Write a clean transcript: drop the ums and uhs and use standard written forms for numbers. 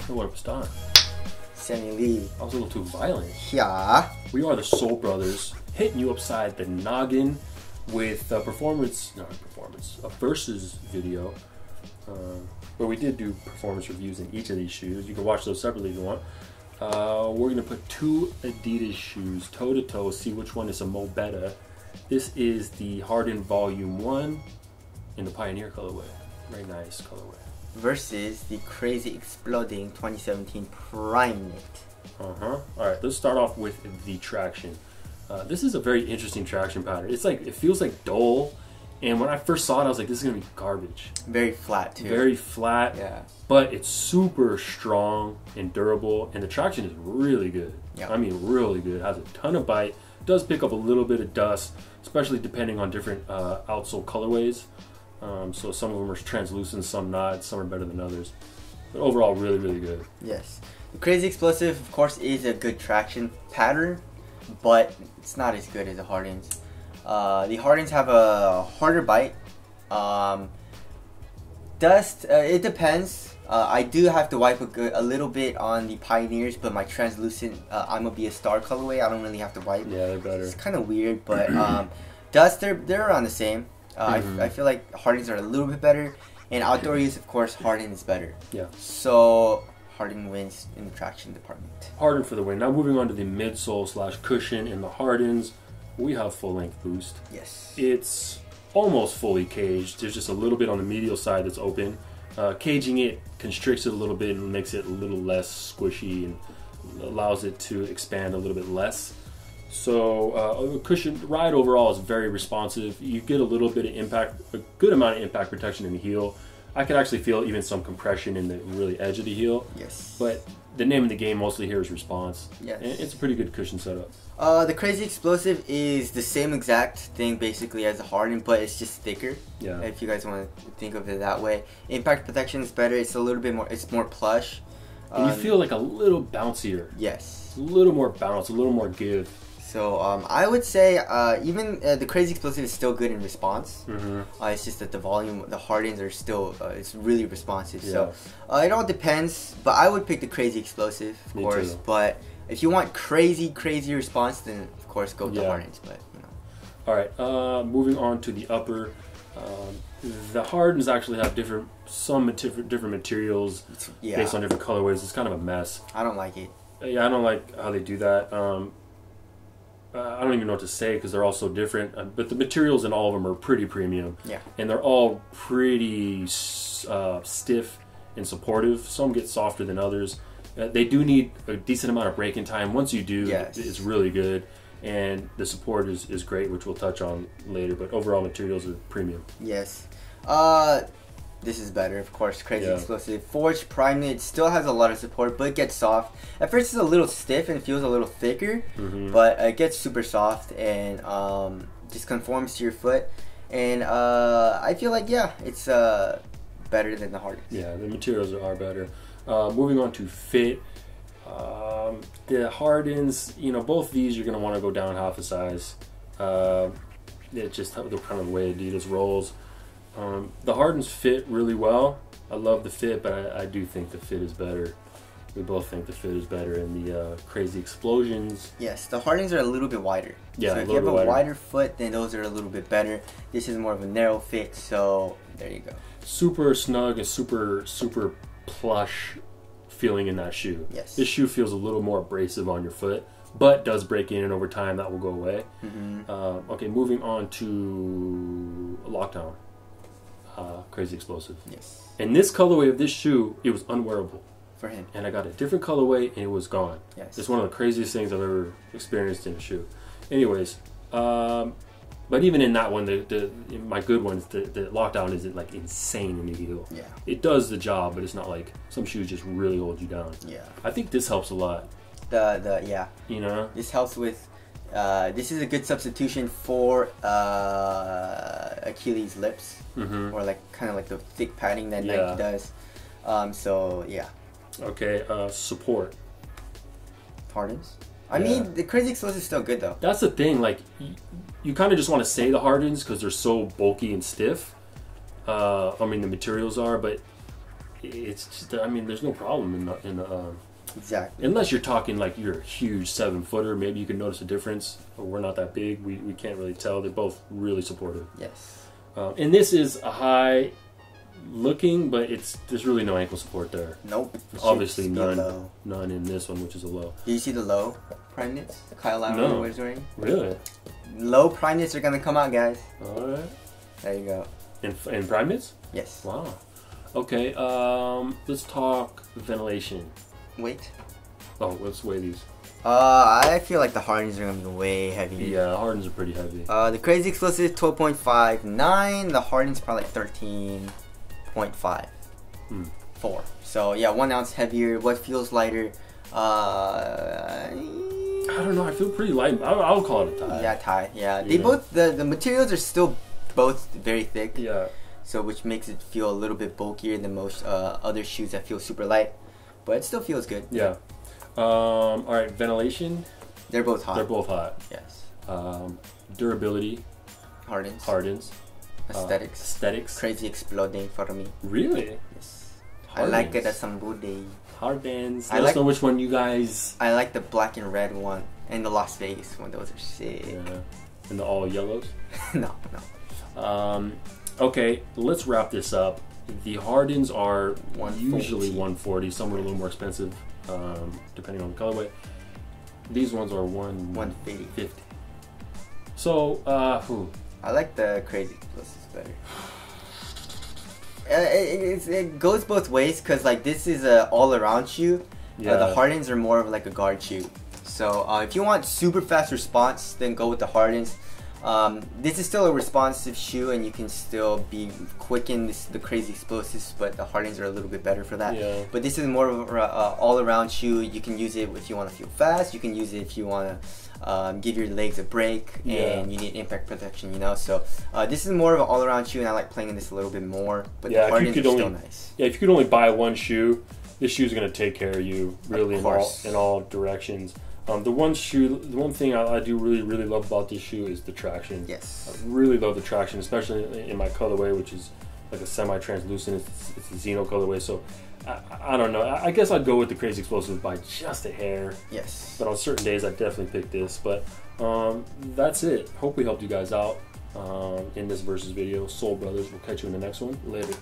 What up, Stan? Sammy Lee. I was a little too violent. Yeah. We are the Soul Brothers, hitting you upside the noggin with a versus video, where we did do performance reviews in each of these shoes. You can watch those separately if you want. We're gonna put two Adidas shoes toe to toe, see which one is a mo better. This is the Harden Volume 1 in the Pioneer colorway. Very nice colorway. Versus the crazy exploding 2017 Primeknit. Alright, let's start off with the traction. This is a very interesting traction pattern. It's like, it feels like dull, and when I first saw it I was like, this is gonna be garbage. Very flat too. Very flat, yeah. But it's super strong and durable, and the traction is really good. Yep. I mean really good. It has a ton of bite. Does pick up a little bit of dust, especially depending on different outsole colorways. So some of them are translucent, some not, some are better than others. But overall, really, really good. Yes. The Crazy Explosive, of course, is a good traction pattern, but it's not as good as the Hardens. The Hardens have a harder bite. Dust, it depends. I do have to wipe a little bit on the Pioneers, but my translucent I'm gonna be a star colorway, I don't really have to wipe. Yeah, they're better. It's kind of weird, but dust, they're around the same. I feel like Hardens are a little bit better, and outdoor use, of course, Harden is better. Yeah. So Harden wins in the traction department. Harden for the win. Now moving on to the midsole / cushion in the Hardens, we have full length boost. Yes. It's almost fully caged. There's just a little bit on the medial side that's open. Caging it constricts it a little bit and makes it a little less squishy and allows it to expand a little bit less. So cushion ride overall is very responsive. You get a little bit of impact, a good amount of impact protection in the heel. I could actually feel even some compression in the really edge of the heel. Yes. But the name of the game mostly here is response. Yes. And it's a pretty good cushion setup. The Crazy Explosive is the same exact thing basically as the Harden, but it's just thicker. Yeah. If you guys want to think of it that way. Impact protection is better. It's a little bit more. It's more plush. And you feel like a little bouncier. Yes. A little more bounce, a little more give. So I would say even the Crazy Explosive is still good in response. It's just that the volume, the Hardens are still it's really responsive. Yeah. So it all depends, but I would pick the Crazy Explosive, of course. Too. But if you want crazy response, then of course go with the Hardens. But you know. All right, moving on to the upper. The Hardens actually have different materials based on different colorways. It's kind of a mess. I don't like it. Yeah, I don't like how they do that. I don't even know what to say because they're all so different. But the materials in all of them are pretty premium. Yeah. And they're all pretty stiff and supportive. Some get softer than others. They do need a decent amount of break-in time. Once you do, it's really good. And the support is great, which we'll touch on later. But overall materials are premium. Yes. This is better, of course. Crazy Explosive. Forged Primeknit still has a lot of support, but it gets soft. At first, it's a little stiff and feels a little thicker, but it gets super soft and just conforms to your foot. And I feel like it's better than the Hardens. Yeah, the materials are better. Moving on to fit. The Hardens, both these you're going to want to go down half a size. It's just kind of the way Adidas rolls. The Hardens fit really well. I love the fit, but I do think the fit is better. We both think the fit is better in the Crazy Explosions. Yes, the Hardens are a little bit wider. Yeah, so if you have a wider foot, then those are a little bit better. This is more of a narrow fit, so there you go. Super snug and super plush feeling in that shoe. Yes. This shoe feels a little more abrasive on your foot, but does break in, and over time that will go away. Okay, moving on to Lockdown. Crazy Explosive. Yes. And this colorway of this shoe, it was unwearable for him. And I got a different colorway and it was gone. Yes. It's one of the craziest things I've ever experienced in a shoe. Anyways, but even in that one, my good ones, the Lockdown isn't like insane in the heel. Yeah. It does the job, but it's not like some shoes just really hold you down. Yeah. I think this helps a lot. This helps with. This is a good substitution for Achilles' lips, or like kind of like the thick padding that Nike does. So yeah. Okay. Support. Hardens. I mean, the Crazy Explosive is still good though. That's the thing. Like, you kind of just want to say the Hardens because they're so bulky and stiff. I mean, the materials are, but it's just, I mean, there's no problem in Exactly. unless you're talking like you're a huge 7-footer, maybe you can notice a difference. We're not that big, we can't really tell. They're both really supportive. Yes. And this is a high looking, but there's really no ankle support there. Nope. Obviously none in this one, which is a low. Do you see the low Primeknits Kyle No. was wearing? Really? Low Primeknits are gonna come out, guys. Alright. There you go. In Primeknits? Yes. Wow. Okay, let's talk ventilation. Wait. Oh, let's weigh these. I feel like the Hardens are gonna be way heavier. Yeah, Hardens are pretty heavy. The Crazy Explosive 12.59. The Hardens probably like 13.5. 4. So yeah, 1 ounce heavier. What feels lighter? I don't know. I feel pretty light. I'll call it a tie. Yeah, tie. Yeah, they both the materials are still both very thick. Yeah. So which makes it feel a little bit bulkier than most other shoes that feel super light, but it still feels good. Yeah. All right. Ventilation. They're both hot. They're both hot. Yes. Durability. Hardens. Aesthetics. Crazy exploding for me. Really? Yes. Hardens. I like it as some booty. Hardens. Let us know which one you guys. I like the black and red one and the Las Vegas one. Those are sick. Yeah. And the all yellows. No. Okay, let's wrap this up. The Hardens are 140. usually 140. Some are a little more expensive, depending on the colorway. These ones are 150. So, I like the Crazy Explosives better. It goes both ways because like this is a all-around shoe. Yeah. The Hardens are more of like a guard shoe. So if you want super fast response, then go with the Hardens. This is still a responsive shoe, and you can still be quick in the Crazy Explosives, but the Hardens are a little bit better for that. Yeah. But this is more of an all-around shoe. You can use it if you want to feel fast. You can use it if you want to give your legs a break, and you need impact protection, you know. So this is more of an all-around shoe, and I like playing in this a little bit more. But the Hardens are still nice. Yeah, if you could only buy one shoe, this shoe is going to take care of you really in all directions. The one thing I do really love about this shoe is the traction. Yes. I really love the traction, especially in my colorway, which is like a semi-translucent. It's a Xeno colorway, so I don't know. I guess I'd go with the Crazy Explosive by just a hair. Yes. But on certain days, I'd definitely pick this. But that's it. Hope we helped you guys out in this versus video. Soul Brothers. We'll catch you in the next one. Later.